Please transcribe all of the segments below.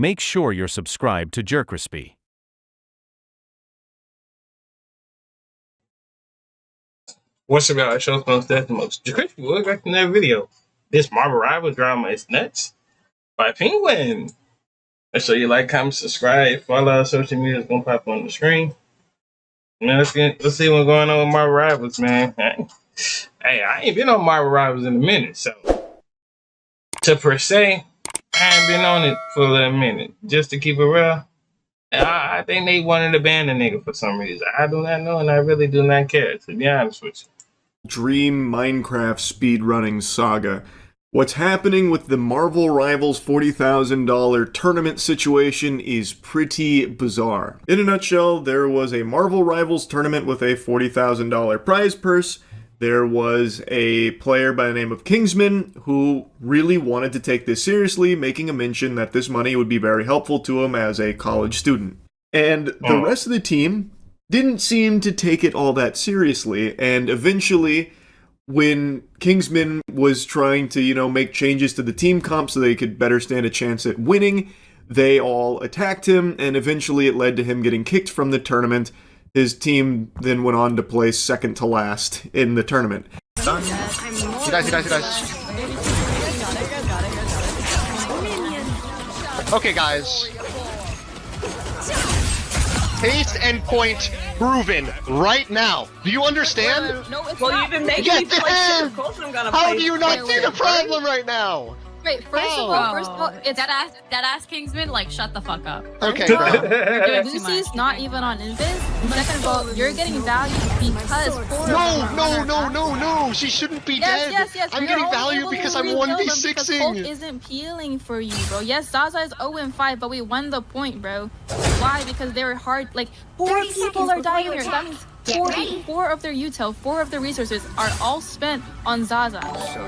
make sure you're subscribed to Jerkrispy. What's up, y'all? Show's most death the most. Jerkrispy, welcome back to another video. This Marvel Rivals drama is nuts by Penguin. Make sure you like, comment, subscribe, follow. Social media is gonna pop on the screen. Man, let's see what's going on with Marvel Rivals, man. Hey, I ain't been on Marvel Rivals in a minute, so to per se, I ain't been on it for a little minute. Just to keep it real, I think they wanted to ban the nigga for some reason. I do not know, and I really do not care, to be honest with you. Dream Minecraft speedrunning saga. What's happening with the Marvel Rivals $40,000 tournament situation is pretty bizarre. In a nutshell, there was a Marvel Rivals tournament with a $40,000 prize purse. There was a player by the name of Kingsman who really wanted to take this seriously, making a mention that this money would be very helpful to him as a college student. And the rest of the team didn't seem to take it all that seriously, and eventually, when Kingsman was trying to, make changes to the team comp so they could better stand a chance at winning, they all attacked him, and eventually it led to him getting kicked from the tournament. His team then went on to place second to last in the tournament. He dies. Okay, guys. Haste and point proven right now. Do you understand? No, it's well, you've been making me feel like shit. Of course I'm gonna How do you not see the problem right now? Wait, first of all, it's that ass Kingsman, like, shut the fuck up. Okay, bro. Lucy's not even on Invis. Second of all, you're getting value because No, she shouldn't be dead. Yes. I'm getting value because I'm 1v6ing. Hulk isn't peeling for you, bro. Yes, Zaza is 0-5, but we won the point, bro. Why? Because they were hard, like, 4 people are dying here. That means 4 of their util, 4 of their resources are all spent on Zaza.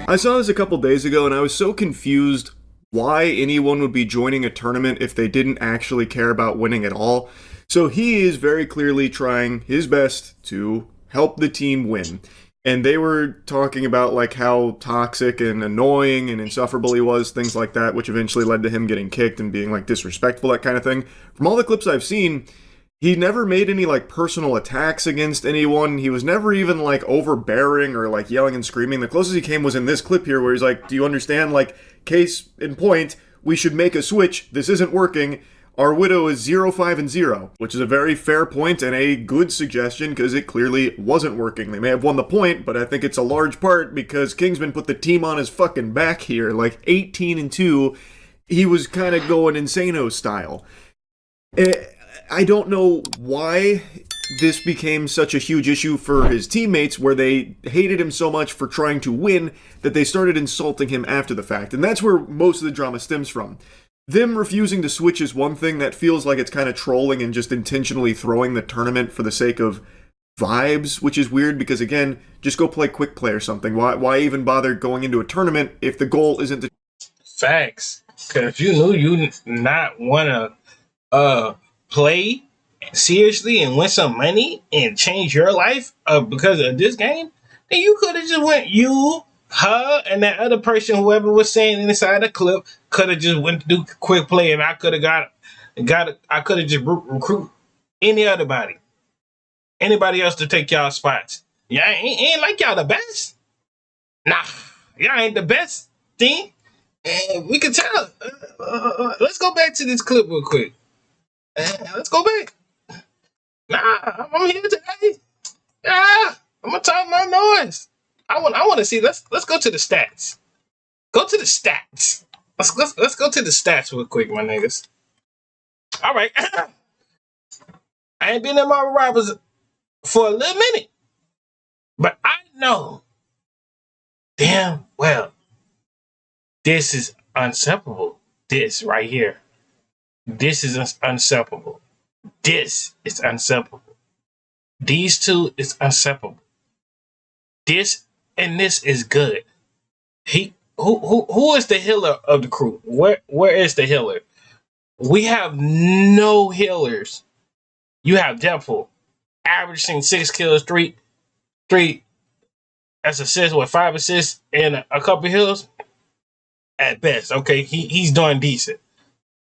I saw this a couple days ago and I was so confused why anyone would be joining a tournament if they didn't actually care about winning at all. So he is very clearly trying his best to help the team win. And they were talking about like how toxic and annoying and insufferable he was, things like that, which eventually led to him getting kicked and being like disrespectful, that kind of thing. From all the clips I've seen, he never made any, like, personal attacks against anyone. He was never even, like, overbearing or, like, yelling and screaming. The closest he came was in this clip here where he's like, do you understand? Like, case in point, we should make a switch. This isn't working. Our Widow is 0-5-0, which is a very fair point and a good suggestion because it clearly wasn't working. They may have won the point, but I think it's a large part because Kingsman put the team on his fucking back here. Like, 18-2, he was kind of going Insano style. I don't know why this became such a huge issue for his teammates where they hated him so much for trying to win that they started insulting him after the fact. And that's where most of the drama stems from. Them refusing to switch is one thing that feels like it's kind of trolling and just intentionally throwing the tournament for the sake of vibes, which is weird because, again, just go play quick play or something. Why even bother going into a tournament if the goal isn't to... Facts. Because if you knew you not want to play seriously and win some money and change your life because of this game, then you could have just went, her, and that other person, whoever was saying inside the clip, could have just went to do quick play, and I could have I could have just recruit anybody else to take y'all spots. Y'all ain't like y'all the best. Nah, y'all ain't the best team. And we can tell. Let's go back to this clip real quick. Let's go back. Nah, I'm here today. I'm gonna talk my noise. I want to see. Let's go to the stats. Go to the stats. Let's go to the stats real quick, my niggas. All right. I ain't been in my Rivals for a little minute, but I know damn well this is unseparable. This right here. This is unseparable. This is unseparable. These two is unseparable. This and this is good. Who is the healer of the crew? Where is the healer? We have no healers. You have Deadpool averaging 6 kills, 3 as assists with 5 assists and a couple heals at best. Okay, he's doing decent.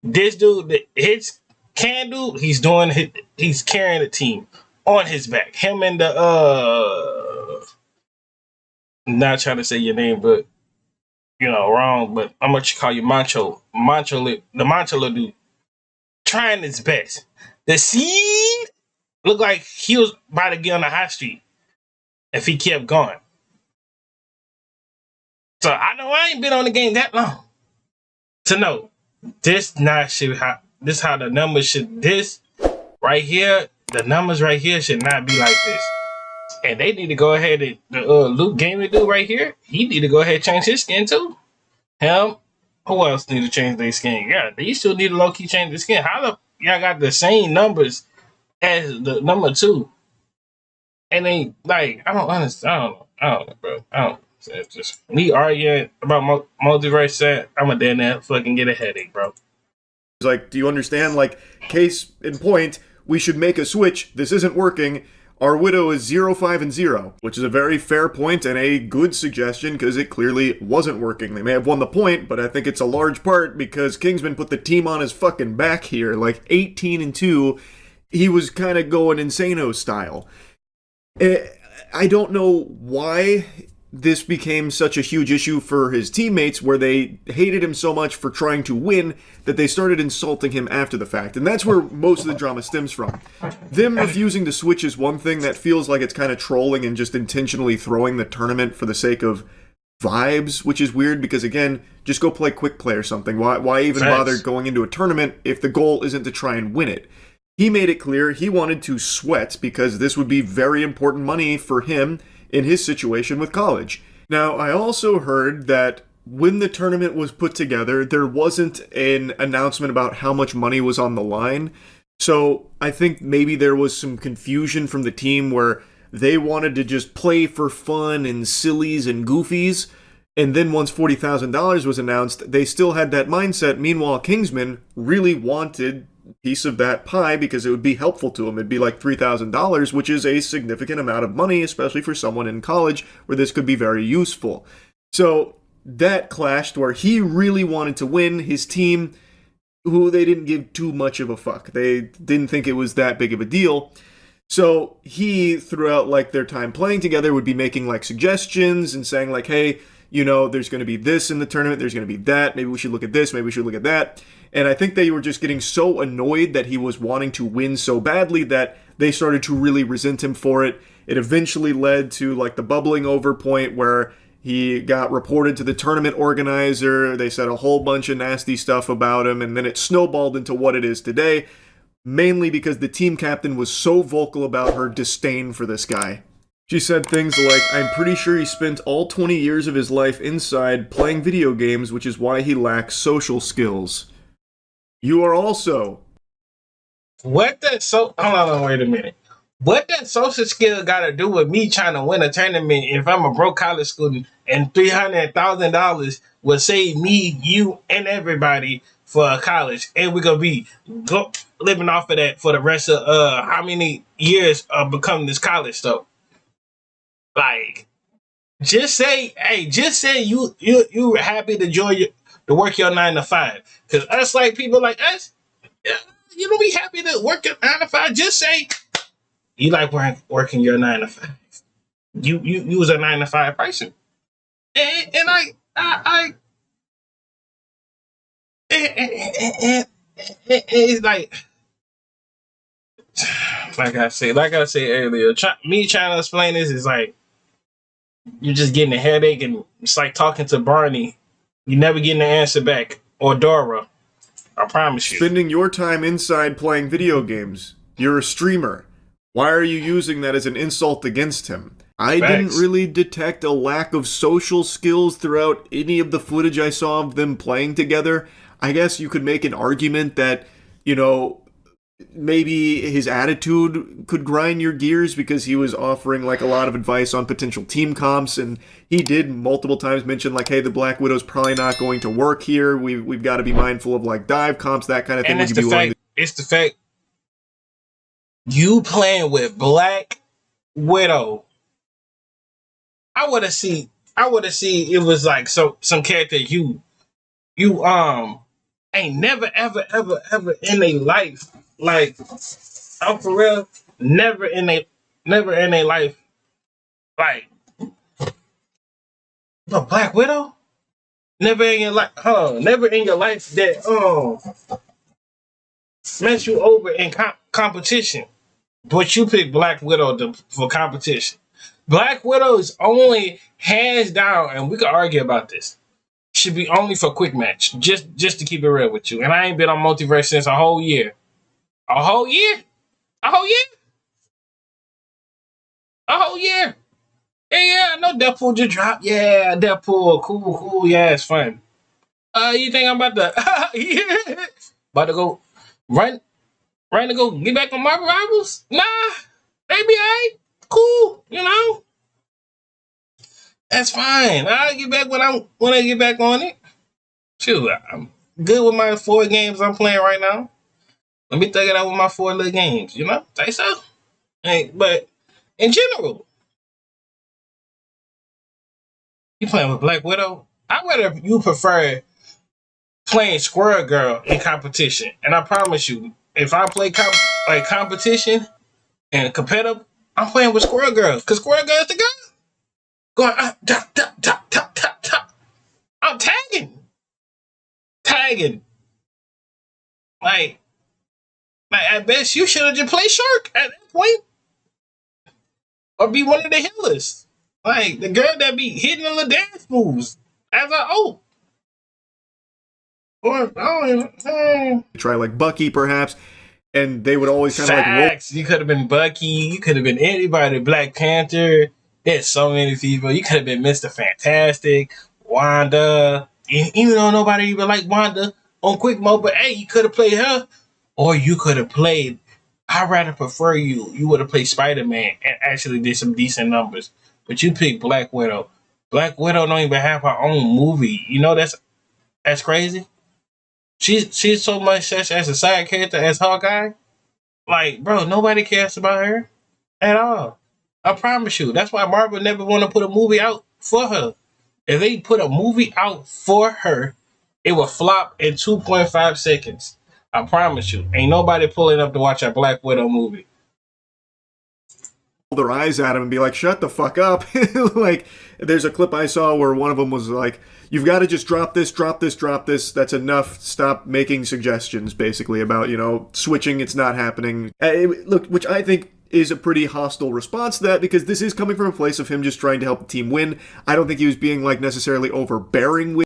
This dude, his can do, he's carrying the team on his back. Him and the I'm not trying to say your name, but wrong. But I'm gonna call you Mancho. The Mancho dude, trying his best. The Seed looked like he was about to get on the high street if he kept going. So I know I ain't been on the game that long to know this not should how this how the numbers should this right here. The numbers right here should not be like this. And they need to go ahead and Luke Gaming dude right here. He need to go ahead and change his skin too. Him. Who else need to change their skin? Yeah, they still need to low key change their skin. How the y'all got the same numbers as the number 2? And they like I don't understand. I don't know, bro. I don't. It's just me arguing about multiverse set. I'm a dead now fucking get a headache, bro. It's like, do you understand? Like, case in point, we should make a switch. This isn't working. Our widow is 0, 5, and 0, which is a very fair point and a good suggestion because it clearly wasn't working. They may have won the point, but I think it's a large part because Kingsman put the team on his fucking back here. Like 18-2, he was kind of going Insano style. I don't know why this became such a huge issue for his teammates where they hated him so much for trying to win that they started insulting him after the fact. And that's where most of the drama stems from. Them refusing to switch is one thing that feels like it's kind of trolling and just intentionally throwing the tournament for the sake of vibes, which is weird because, again, just go play quick play or something. Why even bother going into a tournament if the goal isn't to try and win it? He made it clear he wanted to sweat because this would be very important money for him in his situation with college. Now, I also heard that when the tournament was put together, there wasn't an announcement about how much money was on the line. So I think maybe there was some confusion from the team where they wanted to just play for fun and sillies and goofies. And then once $40,000 was announced, they still had that mindset. Meanwhile, Kingsman really wanted piece of that pie because it would be helpful to him. It'd be like $3,000, which is a significant amount of money, especially for someone in college where this could be very useful. So that clashed where he really wanted to win. His team, who they didn't give too much of a fuck. They didn't think it was that big of a deal. So he, throughout like their time playing together, would be making like suggestions and saying like, hey, there's going to be this in the tournament, there's going to be that, maybe we should look at this, maybe we should look at that. And I think they were just getting so annoyed that he was wanting to win so badly that they started to really resent him for it. It eventually led to like the bubbling over point where he got reported to the tournament organizer. They said a whole bunch of nasty stuff about him, and then it snowballed into what it is today, mainly because the team captain was so vocal about her disdain for this guy. She said things like, I'm pretty sure he spent all 20 years of his life inside playing video games, which is why he lacks social skills. You are also... Hold on, wait a minute. What that social skill got to do with me trying to win a tournament if I'm a broke college student and $300,000 will save me, you, and everybody for college, and we're going to be living off of that for the rest of how many years of becoming this college stuff? Like, just say you were happy to to work your 9 to 5. Because us, like people like us, you don't be happy to work your 9 to 5. Just say you like working your 9 to 5. You was a 9 to 5 person, and it's like I said earlier, me trying to explain this is like you're just getting a headache, and it's like talking to Barney. You never getting the answer back, or Dora. I promise you. Spending your time inside playing video games. You're a streamer. Why are you using that as an insult against him? I didn't really detect a lack of social skills throughout any of the footage I saw of them playing together. I guess you could make an argument that, maybe his attitude could grind your gears because he was offering like a lot of advice on potential team comps, and he did multiple times mention like, hey, the Black Widow's probably not going to work here. We've got to be mindful of like dive comps, that kind of thing. And it's the fact you playing with Black Widow. I would have seen it was like some character you ain't never, ever, ever, ever in their life, like, I'm for real, never in their life, like, but Black Widow, never in your life, never in your life that mess you over in competition. But you pick Black Widow for competition. Black Widow is only hands down, and we can argue about this. Should be only for quick match, just to keep it real with you. And I ain't been on multiverse since a whole year, a whole year. Yeah, I know Deadpool just dropped. Yeah, Deadpool, cool. Yeah, it's fun. You think I'm about to? Yeah, about to go run to go get back on Marvel Rivals? Nah, maybe I ain't cool. That's fine. I'll get back when I get back on it. Shoot, I'm good with my 4 games I'm playing right now. Let me thug it out with my 4 little games. Think so? Hey, but in general, you playing with Black Widow? I'd rather you prefer playing Squirrel Girl in competition. And I promise you, if I play competition and competitive, I'm playing with Squirrel Girl. Because Squirrel Girl is the girl. Going top. I'm tagging. Like at best, you should have just played Shark at that point. Or be one of the healers. Like the girl that be hitting the little dance moves as a ult. Or Try like Bucky, perhaps, and they would always kind of like roll. You could have been Bucky. You could have been anybody. Black Panther. There's so many people. You could have been Mr. Fantastic, Wanda. Even though nobody even liked Wanda on Quick Mode, but hey, you could have played her, or you could have played. I'd rather prefer you. You would have played Spider-Man and actually did some decent numbers. But you picked Black Widow. Black Widow don't even have her own movie. That's crazy. She's so much such as a side character as Hawkeye. Like, bro, nobody cares about her at all. I promise you. That's why Marvel never want to put a movie out for her. If they put a movie out for her, it will flop in 2.5 seconds. I promise you. Ain't nobody pulling up to watch a Black Widow movie. Their eyes at him and be like, shut the fuck up. Like, there's a clip I saw where one of them was like, you've got to just drop this. That's enough. Stop making suggestions, basically, about, switching. It's not happening. Look, which I think is a pretty hostile response to that, because this is coming from a place of him just trying to help the team win. I don't think he was being, necessarily overbearing with.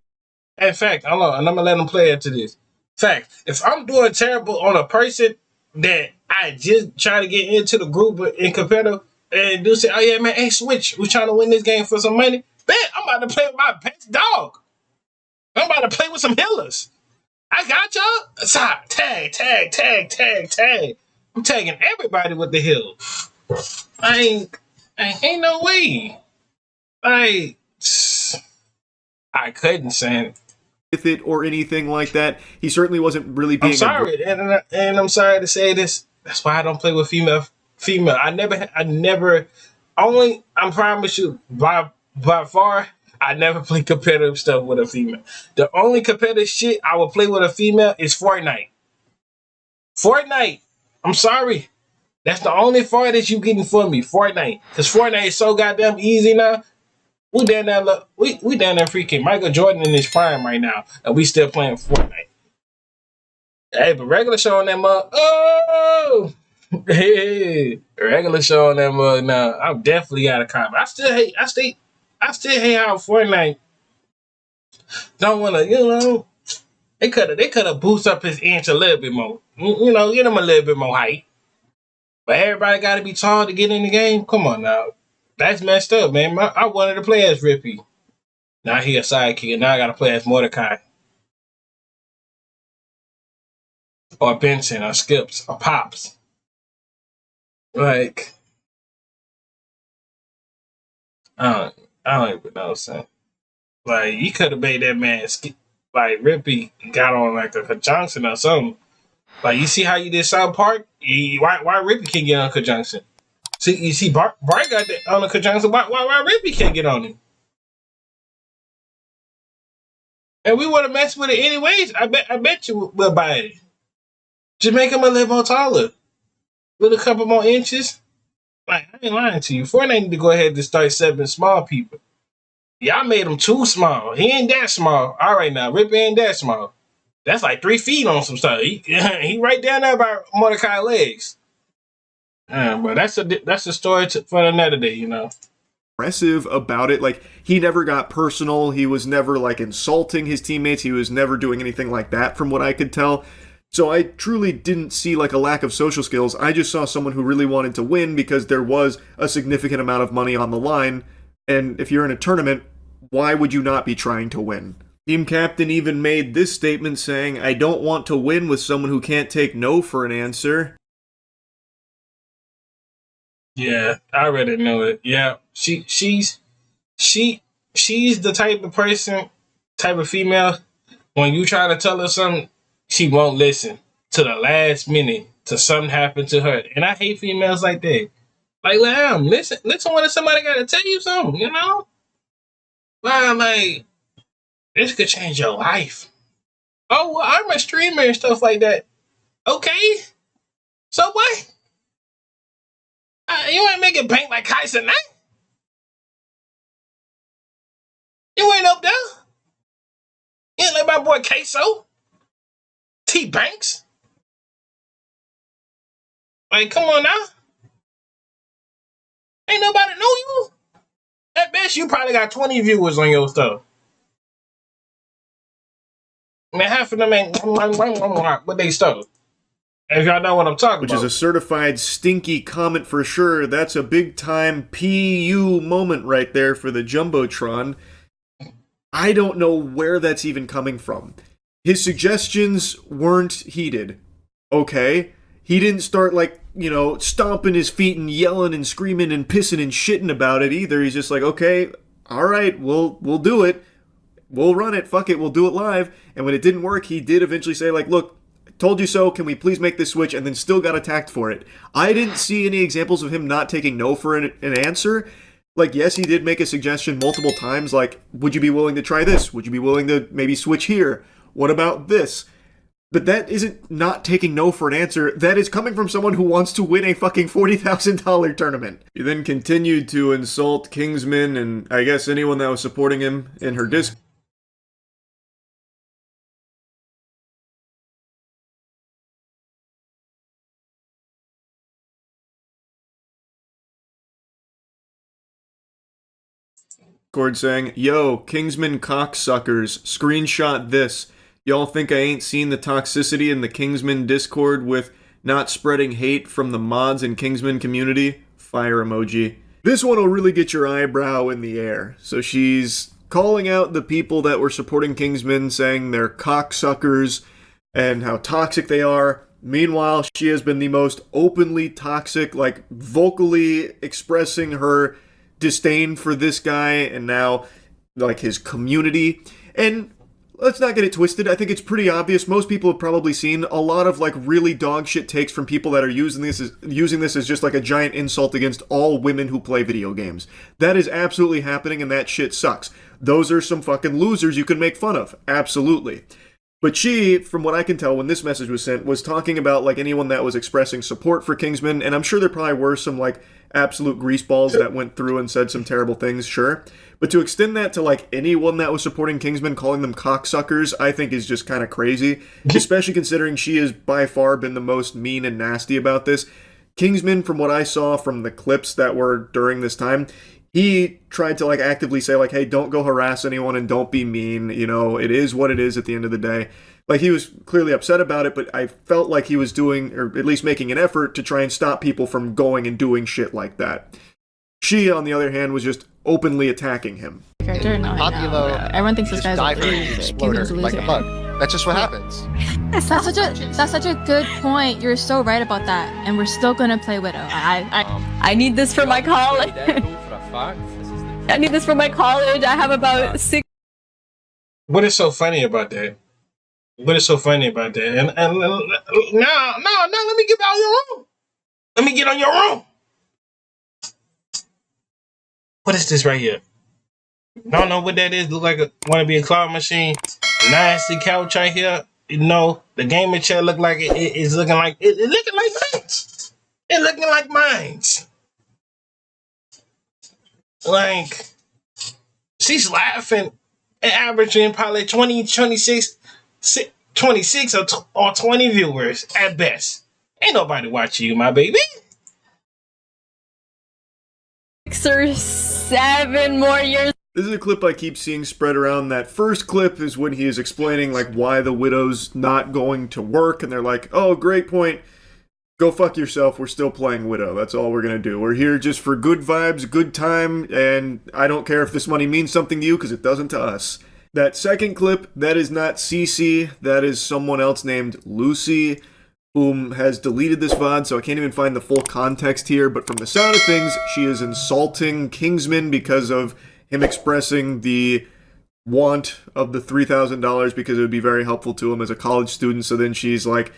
In fact, hold on, and I'm going to let him play into this. Fact, if I'm doing terrible on a person that I just try to get into the group in competitive and do say, oh yeah, man, hey, switch. We're trying to win this game for some money. Bet I'm about to play with my best dog. I'm about to play with some healers. I got y'all. Side, tag. I'm tagging everybody with the hill. Ain't no way. I couldn't say it. With it or anything like that. He certainly wasn't really being. I'm sorry, and I'm sorry to say this. That's why I don't play with female. I never. I promise you, by far, I never play competitive stuff with a female. The only competitive shit I will play with a female is Fortnite. I'm sorry. That's the only far that you getting for me, Fortnite. Because Fortnite is so goddamn easy now. We down there freaking Michael Jordan in his prime right now, and we still playing Fortnite. Hey, but regular show on that mug. Oh, hey, regular show on that mug now. I'm definitely got a comment. I still hate how Fortnite don't want to. They could have boosted up his inch a little bit more. Get him a little bit more height. But everybody got to be tall to get in the game. Come on now. That's messed up, man. I wanted to play as Rippy. Now he a sidekick, and now I gotta play as Mordecai. Or Benson, or Skips, or Pops. Like, I don't even know, son. Like, you could have made that man like Rippy got on like a conjunction or something. Like, you see how you did South Park? Why Rippy can't get on conjunction? See, you see, Bart got that on the conjunction. Why Rippy can't get on it? and we want to mess with it anyways, I bet you we'll buy it. Just make him a little more taller, with a couple more inches. Like, I ain't lying to you. Fortnite need to go ahead and start subbing small people. Y'all made him too small. He ain't that small. All right now, Rip ain't that small. That's like 3 feet on some stuff. He right down there by Mordecai legs. But that's a story for another day, you know. Aggressive about it. Like, he never got personal. He was never like insulting his teammates. He was never doing anything like that from what I could tell. So I truly didn't see like a lack of social skills. I just saw someone who really wanted to win because there was a significant amount of money on the line. And if you're in a tournament, why would you not be trying to win? Team captain even made this statement saying, "I don't want to win with someone who can't take no for an answer." Yeah, I already know it. Yeah, she's the type of person, type of female. When you try to tell her something, she won't listen to the last minute to something happen to her. And I hate females like that. Like, lamb, listen when somebody got to tell you something, you know? Well, like, this could change your life. Oh, well, I'm a streamer and stuff like that. Okay. So what? You ain't making bank like Kaiser now? You ain't up there? You ain't like my boy Queso? T Banks? Like, come on now. Ain't nobody know you. At best, you probably got 20 viewers on your stuff. Man, half of them ain't what they stuff. If y'all know what I'm talking Which about. is a certified stinky comment for sure. That's a big time PU moment right there for the Jumbotron. I don't know where that's even coming from. His suggestions weren't heeded. Okay? He didn't start like, you know, stomping his feet and yelling and screaming and pissing and shitting about it either. He's just like, okay, alright, we'll do it. We'll run it, fuck it, we'll do it live. And when it didn't work, he did eventually say like, look, told you so, can we please make this switch, and then still got attacked for it. I didn't see any examples of him not taking no for an answer. Like, yes, he did make a suggestion multiple times, like, would you be willing to try this? Would you be willing to maybe switch here? What about this? But that isn't not taking no for an answer. That is coming from someone who wants to win a fucking $40,000 tournament. He then continued to insult Kingsman and I guess anyone that was supporting him in her Discord. Saying, yo, Kingsman cocksuckers, screenshot this. Y'all think I ain't seen the toxicity in the Kingsman Discord with not spreading hate from the mods and Kingsman community? Fire emoji. This one will really get your eyebrow in the air. So she's calling out the people that were supporting Kingsman, saying they're cocksuckers and how toxic they are. Meanwhile, she has been the most openly toxic, like vocally expressing her disdain for this guy and now like his community. And let's not get it twisted. I think it's pretty obvious. Most people have probably seen a lot of like really dog shit takes from people that are using this as just like a giant insult against all women who play video games. That is absolutely happening, and that shit sucks. Those are some fucking losers you can make fun of. Absolutely. But she, from what I can tell when this message was sent, was talking about like anyone that was expressing support for Kingsman, and I'm sure there probably were some like absolute greaseballs that went through and said some terrible things, sure. But to extend that to like anyone that was supporting Kingsman, calling them cocksuckers, I think is just kind of crazy, especially considering she has by far been the most mean and nasty about this. Kingsman, from what I saw from the clips that were during this time, he tried to like actively say like, hey, don't go harass anyone and don't be mean, you know, it is what it is at the end of the day. Like, he was clearly upset about it, but I felt like he was doing, or at least making an effort to try and stop people from going and doing shit like that. She, on the other hand, was just openly attacking him. Everyone thinks this guy's a exploder like a bug. That's just what happens. That's such a good point. You're so right about that, and we're still gonna play Widow. I need this for my college. I need this for my college. I have about 6. What is so funny about that? What is so funny about that? And no, let me get out your room. Let me get on your room. What is this right here? I don't know what that is. Look like want to be a claw machine. nasty couch right here. You know, the gaming chair look like it's looking like it looking like mines. It looking like mines. Like she's laughing and averaging probably 26 or 20 viewers at best. Ain't nobody watching you, my baby. 6 or 7 more years. This is a clip I keep seeing spread around. That first clip is when he is explaining like why the Widow's not going to work, and they're like, oh, great point. Go fuck yourself, we're still playing Widow. That's all we're gonna do. We're here just for good vibes, good time, and I don't care if this money means something to you, because it doesn't to us. That second clip, that is not Cece, that is someone else named Lucy, whom has deleted this VOD, so I can't even find the full context here, but from the sound of things, she is insulting Kingsman because of him expressing the want of the $3,000 because it would be very helpful to him as a college student, so then she's like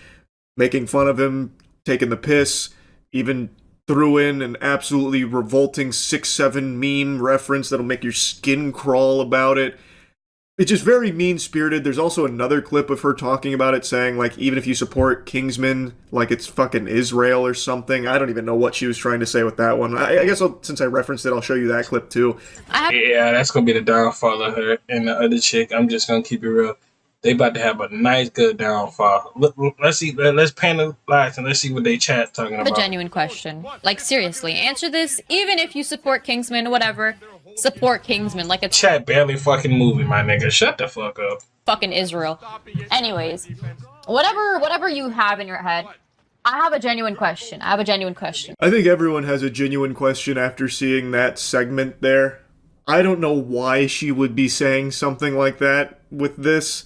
making fun of him, taking the piss, even threw in an absolutely revolting 6-7 meme reference that'll make your skin crawl about it. It's just very mean-spirited. There's also another clip of her talking about it, saying, like, even if you support Kingsman, like it's fucking Israel or something. I don't even know what she was trying to say with that one. I guess since I referenced it, I'll show you that clip too. Yeah, that's gonna be the downfall of her and the other chick. I'm just gonna keep it real. They about to have a nice, good downfall. Let's see. Let's panelize and let's see what they chat talking about. A genuine question. Like, seriously, answer this. Even if you support Kingsman, whatever, support Kingsman. Like, it's Chat barely fucking moving, my nigga. Shut the fuck up. fucking Israel. Anyways, whatever you have in your head, I have a genuine question. I I think everyone has a genuine question after seeing that segment there. I don't know why she would be saying something like that with this.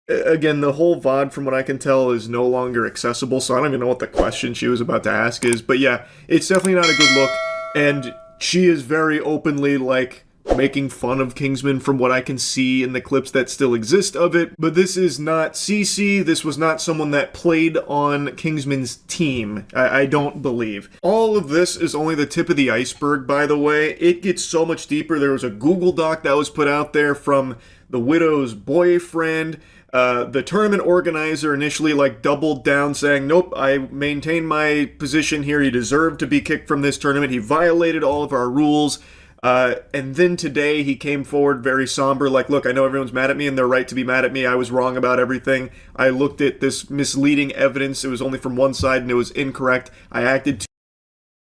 Again, the whole VOD, from what I can tell, is no longer accessible, so I don't even know what the question she was about to ask is. But yeah, it's definitely not a good look, and she is very openly, like, making fun of Kingsman from what I can see in the clips that still exist of it. But this is not Cece. This was not someone that played on Kingsman's team. I don't believe. All of this is only the tip of the iceberg, by the way. It gets so much deeper. There was a Google Doc that was put out there from the Widow's boyfriend. The tournament organizer initially like doubled down, saying, nope, I maintain my position here. He deserved to be kicked from this tournament. He violated all of our rules. And then today he came forward very somber, like, look, I know everyone's mad at me and they're right to be mad at me. I was wrong about everything. I looked at this misleading evidence. It was only from one side and it was incorrect. I acted too.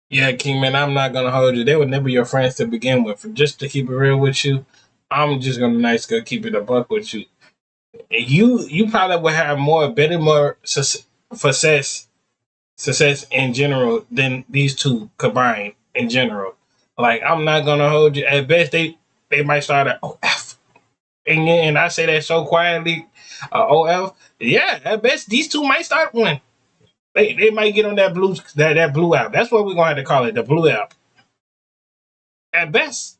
Yeah, Kingman, I'm not gonna hold you. They were never your friends to begin with. Just to keep it real with you, I'm just gonna keep it a buck with you. You probably would have more success in general than these two combined in general. Like, I'm not gonna hold you. At best, they might start at OF, and I say that so quietly. OF, yeah. At best, these two might start one. They might get on that blue app. That's what we're gonna have to call it, the blue app. At best.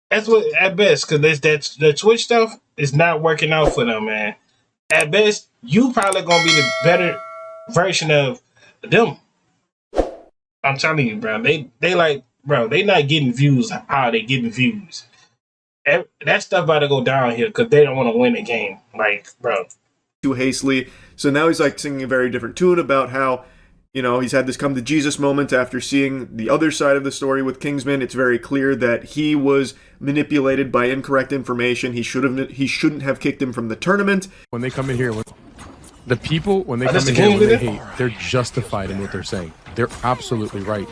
That's what at best, because the Twitch stuff is not working out for them, man. At best, you probably gonna be the better version of them. I'm telling you, bro. They like, bro. They not getting views how they getting views. That stuff about to go down here because they don't want to win the game. Like, bro. Too hastily. So now he's like singing a very different tune about how, you know, he's had this come to Jesus moment after seeing the other side of the story with Kingsman. It's very clear that he was manipulated by incorrect information. He shouldn't have kicked him from the tournament. When they come in here, the people, when they come in here, when they hate, they're justified in what they're saying. They're absolutely right.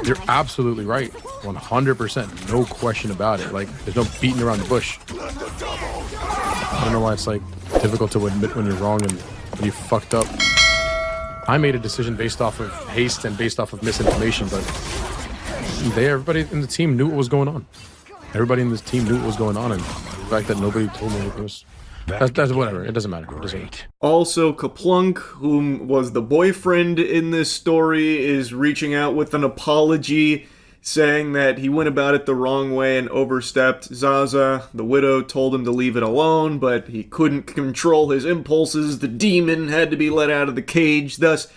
They're absolutely right. 100%. No question about it. Like, there's no beating around the bush. I don't know why it's, like, difficult to admit when you're wrong and when you fucked up. I made a decision based off of haste and based off of misinformation, but everybody in the team knew what was going on. Everybody in this team knew what was going on, and the fact that nobody told me anything was... That's whatever. It doesn't matter. Also, Kaplunk, whom was the boyfriend in this story, is reaching out with an apology, saying that he went about it the wrong way and overstepped. Zaza, the widow, told him to leave it alone, but he couldn't control his impulses. The demon had to be let out of the cage. Thus,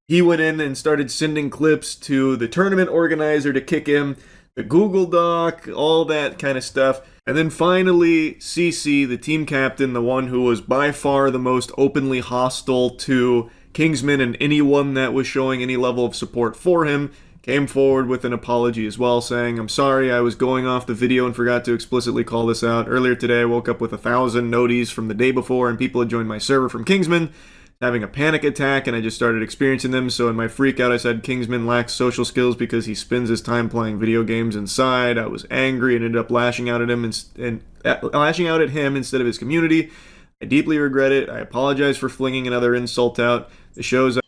he went in and started sending clips to the tournament organizer to kick him. the Google Doc, all that kind of stuff. And then finally, CC, the team captain, the one who was by far the most openly hostile to Kingsman and anyone that was showing any level of support for him, came forward with an apology as well, saying, "I'm sorry, I was going off the video and forgot to explicitly call this out. Earlier today, I woke up with 1,000 noties from the day before, and people had joined my server from Kingsman, having a panic attack, and I just started experiencing them. So in my freak out, I said Kingsman lacks social skills because he spends his time playing video games inside. I was angry and ended up lashing out at him lashing out at him instead of his community. I deeply regret it. I apologize for flinging another insult out. The show's..."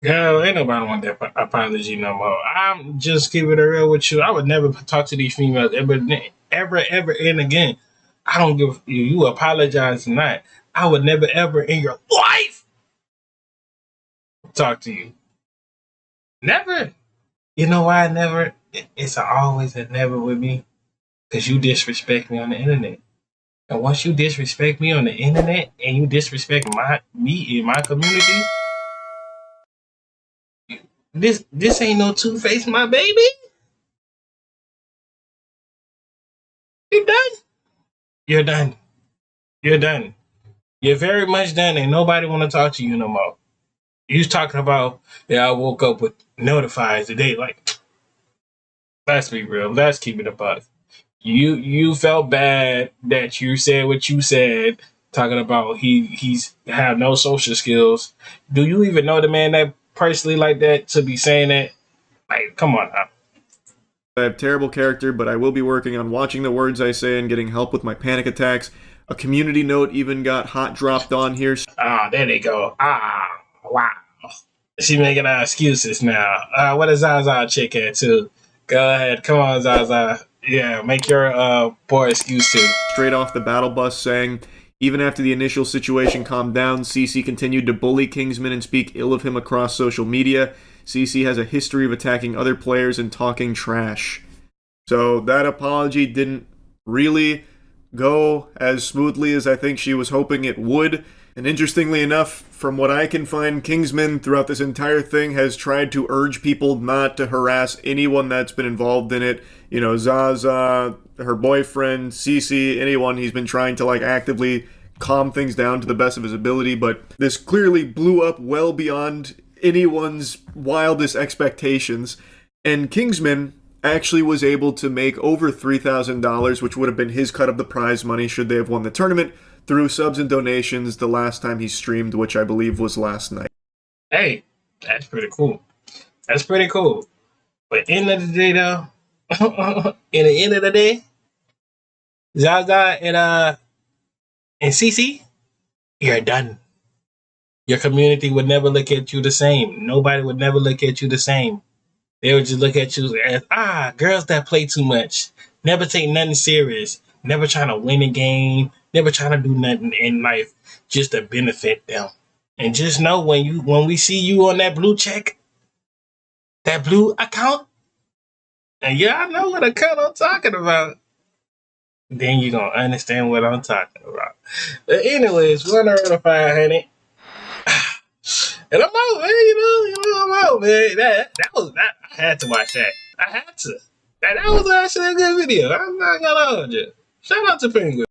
Girl, ain't nobody want that apology no more. I'm just keeping it real with you. I would never talk to these females ever, and again. I don't give you. You apologize or not. I would never, ever in your life talk to you. Never. You know why I never? It's always a never with me. Because you disrespect me on the internet. And once you disrespect me on the internet and you disrespect me in my community, this ain't no Two-Face, my baby. You done. You're done. You're done. You're very much done, and nobody want to talk to you no more. You was talking about, yeah, I woke up with notifiers today. Like, let's be real. Let's keep it a buck. You felt bad that you said what you said, talking about he's have no social skills. Do you even know the man that personally like that to be saying that? Like, come on now. "I have terrible character, but I will be working on watching the words I say and getting help with my panic attacks. A community note even got hot dropped on here." There they go. Wow. She making our excuses now. What is Zaza chick at too? Go ahead. Come on, Zaza. Yeah, make your poor excuse too. Straight off the battle bus, saying, "Even after the initial situation calmed down, CC continued to bully Kingsman and speak ill of him across social media. CC has a history of attacking other players and talking trash." So that apology didn't really go as smoothly as I think she was hoping it would. And interestingly enough, from what I can find, Kingsman throughout this entire thing has tried to urge people not to harass anyone that's been involved in it. You know, Zaza, her boyfriend, CC, anyone. He's been trying to actively calm things down to the best of his ability, but this clearly blew up well beyond anyone's wildest expectations. And Kingsman actually was able to make over $3,000, which would have been his cut of the prize money should they have won the tournament, through subs and donations the last time he streamed, which I believe was last night. Hey, that's pretty cool. That's pretty cool. But end of the day, though, in the end of the day, Zaza and CC, you're done. Your community would never look at you the same. Nobody would never look at you the same. They would just look at you as, girls that play too much. Never take nothing serious. Never trying to win a game. Never trying to do nothing in life just to benefit them. And just know when we see you on that blue check, that blue account, and y'all know what account I'm talking about, then you're going to understand what I'm talking about. But anyways, we're on the road to 500. And I'm out, man. You know, I'm out, man. That was I had to watch that. I had to. That was actually a good video. I'm not gonna hold you. Shout out to Penguin.